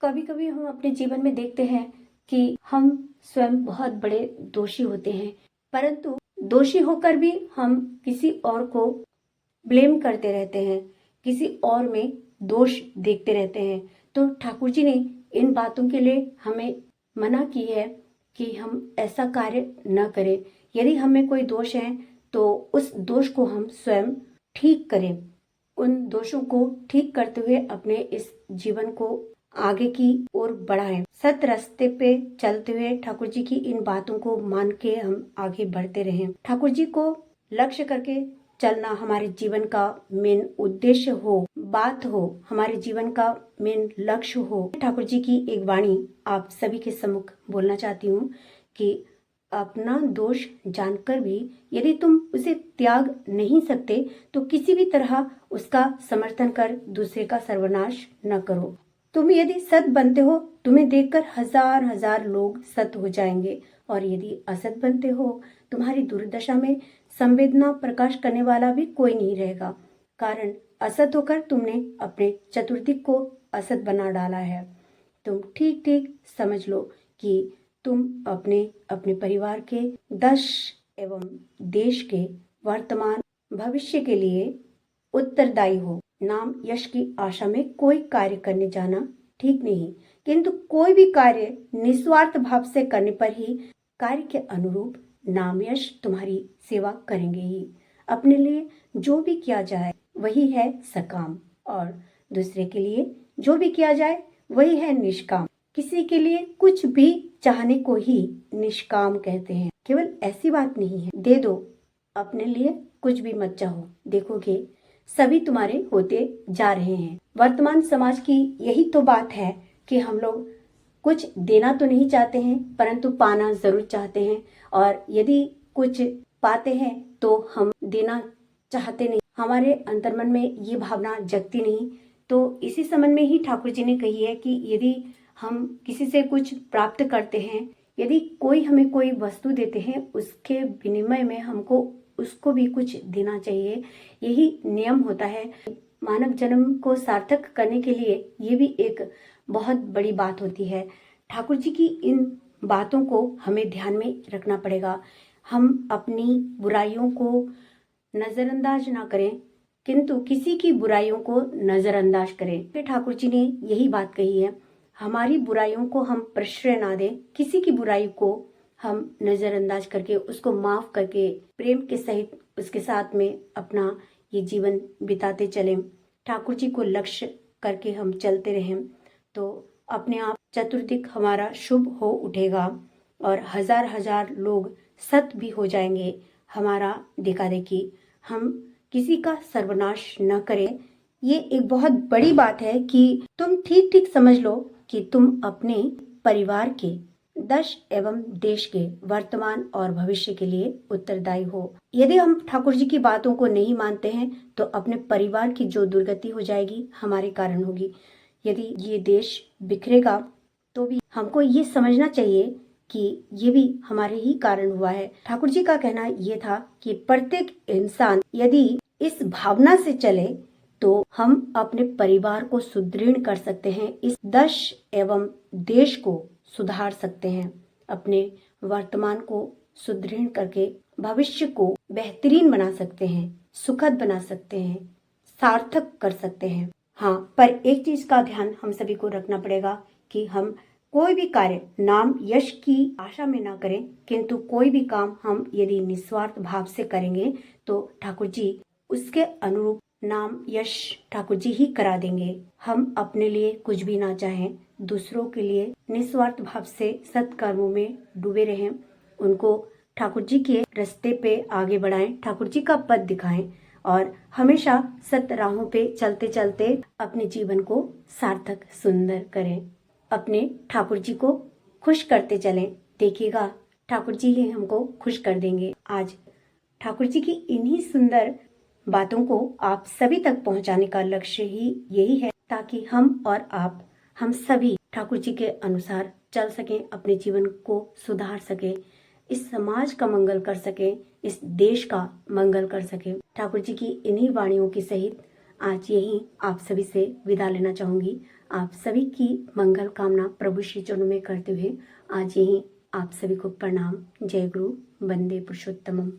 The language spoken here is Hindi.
कभी कभी हम अपने जीवन में देखते हैं कि हम स्वयं बहुत बड़े दोषी होते हैं, परंतु दोषी होकर भी हम किसी और को ब्लेम करते रहते हैं, किसी और में दोष देखते रहते हैं। तो ठाकुर जी ने इन बातों के लिए हमें मना की है कि हम ऐसा कार्य न करें। यदि हमें कोई दोष है तो उस दोष को हम स्वयं ठीक करें। उन दोषों को ठीक करते हुए अपने इस जीवन को आगे की ओर बढ़ाएं। सत रास्ते पे चलते हुए ठाकुर जी की इन बातों को मान के हम आगे बढ़ते रहें। ठाकुर जी को लक्ष्य करके चलना हमारे जीवन का मेन उद्देश्य हो, बात हो, हमारे जीवन का मेन लक्ष्य हो। ठाकुर जी की एक वाणी आप सभी के सम्मुख बोलना चाहती हूँ कि अपना दोष जानकर भी यदि तुम उसे त्याग नहीं सकते तो किसी भी तरह उसका समर्थन कर दूसरे का सर्वनाश न करो। तुम यदि सत बनते हो, तुम्हें देखकर हजार हजार लोग सत हो जाएंगे, और यदि असत बनते हो, तुम्हारी दुर्दशा में संवेदना प्रकाश करने वाला भी कोई नहीं रहेगा। कारण असत होकर तुमने अपने चतुर्दिक को असत बना डाला है। तुम ठीक ठीक समझ लो कि तुम अपने अपने परिवार के, देश एवं देश के वर्तमान भविष्य के लिए उत्तरदायी हो। नाम यश की आशा में कोई कार्य करने जाना ठीक नहीं, किंतु कोई भी कार्य निस्वार्थ भाव से करने पर ही कार्य के अनुरूप नाम यश तुम्हारी सेवा करेंगे ही। अपने लिए जो भी किया जाए वही है सकाम, और दूसरे के लिए जो भी किया जाए वही है निष्काम। किसी के लिए कुछ भी चाहने को ही निष्काम कहते हैं। केवल ऐसी बात नहीं है, दे दो, अपने लिए कुछ भी मत चाहो, देखोगे सभी तुम्हारे होते जा रहे हैं। वर्तमान समाज की यही तो बात है कि हम लोग कुछ देना तो नहीं चाहते हैं, परंतु पाना जरूर चाहते हैं, और यदि कुछ पाते हैं तो हम देना चाहते नहीं। हमारे अंतर्मन में ये भावना जगती नहीं। तो इसी संबंध में ही ठाकुर जी ने कही है कि यदि हम किसी से कुछ प्राप्त करते हैं, यदि कोई हमें कोई वस्तु देते हैं, उसके विनिमय में हमको उसको भी कुछ देना चाहिए। यही नियम होता है। मानव जन्म को सार्थक करने के लिए ये भी एक बहुत बड़ी बात होती है। ठाकुर जी की इन बातों को हमें ध्यान में रखना पड़ेगा। हम अपनी बुराइयों को नजरअंदाज ना करें, किंतु किसी की बुराइयों को नजरअंदाज करें। ठाकुर जी ने यही बात कही है, हमारी बुराइयों को हम प्रश्रय ना दें, किसी की बुराई को हम नजरअंदाज करके, उसको माफ करके, प्रेम के सहित उसके साथ में अपना ये जीवन बिताते चलें। ठाकुर जी को लक्ष्य करके हम चलते रहें तो अपने आप चतुर्दिक हमारा शुभ हो उठेगा, और हजार हजार लोग सत भी हो जाएंगे। हमारा देखा देखी हम किसी का सर्वनाश न करें। ये एक बहुत बड़ी बात है कि तुम ठीक ठीक समझ लो कि तुम अपने परिवार के, देश एवं देश के वर्तमान और भविष्य के लिए उत्तरदायी हो। यदि हम ठाकुर जी की बातों को नहीं मानते हैं तो अपने परिवार की जो दुर्गति हो जाएगी हमारे कारण होगी। यदि ये देश बिखरेगा तो भी हमको ये समझना चाहिए कि ये भी हमारे ही कारण हुआ है। ठाकुर जी का कहना ये था कि प्रत्येक इंसान यदि इस भावना से चले तो हम अपने परिवार को सुदृढ़ कर सकते हैं, इस देश एवं देश को सुधार सकते हैं, अपने वर्तमान को सुदृढ़ करके भविष्य को बेहतरीन बना सकते हैं, सुखद बना सकते हैं, सार्थक कर सकते हैं। हाँ, पर एक चीज का ध्यान हम सभी को रखना पड़ेगा कि हम कोई भी कार्य नाम यश की आशा में ना करें, किंतु कोई भी काम हम यदि निस्वार्थ भाव से करेंगे तो ठाकुर जी उसके अनुरूप नाम यश ठाकुर जी ही करा देंगे। हम अपने लिए कुछ भी ना चाहें, दूसरों के लिए निस्वार्थ भाव से सत्कर्मों में डूबे रहें, उनको ठाकुर जी के रास्ते पे आगे बढ़ाएं, ठाकुर जी का पद दिखाएं, और हमेशा सत्य राहों पे चलते चलते अपने जीवन को सार्थक सुंदर करें। अपने ठाकुर जी को खुश करते चलें, देखिएगा ठाकुर जी ही हमको खुश कर देंगे। आज ठाकुर जी की इन्हीं सुंदर बातों को आप सभी तक पहुंचाने का लक्ष्य ही यही है, ताकि हम और आप, हम सभी ठाकुर जी के अनुसार चल सकें, अपने जीवन को सुधार सकें, इस समाज का मंगल कर सकें, इस देश का मंगल कर सकें। ठाकुर जी की इन्हीं वाणियों के सहित आज यही आप सभी से विदा लेना चाहूंगी। आप सभी की मंगल कामना प्रभु श्री चरणों में करते हुए आज यही आप सभी को प्रणाम। जय गुरु, वंदे पुरुषोत्तमम।